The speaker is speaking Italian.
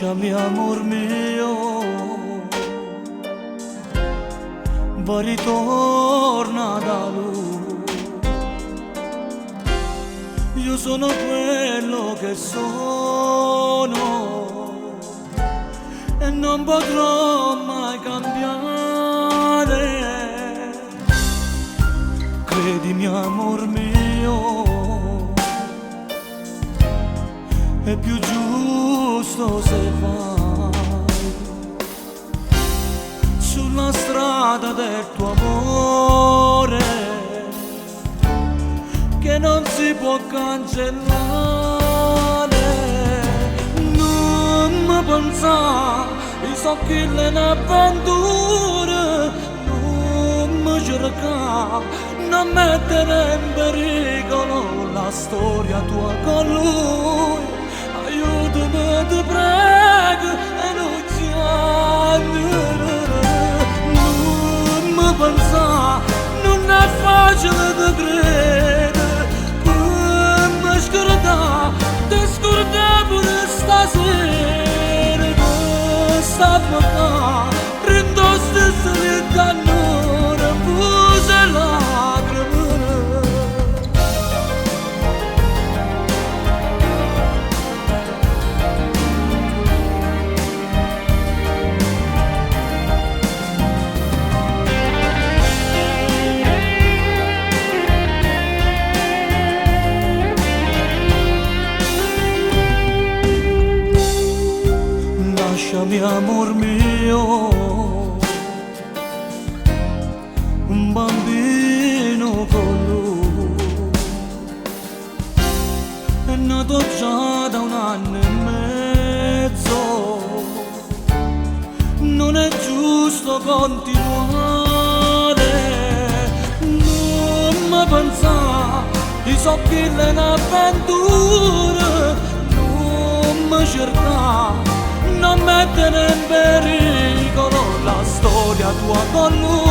Lasciami amor mio, poi ritorna da lui. Io sono quello che sono e non potrò mai cambiare. Credimi amor mio, è più giusto se vai sulla strada del tuo amore, che non si può cancellare. Non mi pensare, i so che l'avventura, non mi cercare, non mettere in pericolo la storia tua con lui. Aiutami, ti prego, e non ci andare. Non mi pensare, non è facile da credere. Per me scordare, ti scordare pure stasera. Questa botta, prendo stesso le tannore, puse lacrime. Lasciami amor mio, un bambino con lui, è nato già da 1 anno e mezzo. Non è giusto continuare, non mi pensare, i so che è un'avventura, non mi cercare, non mettere in pericolo la storia tua con lui.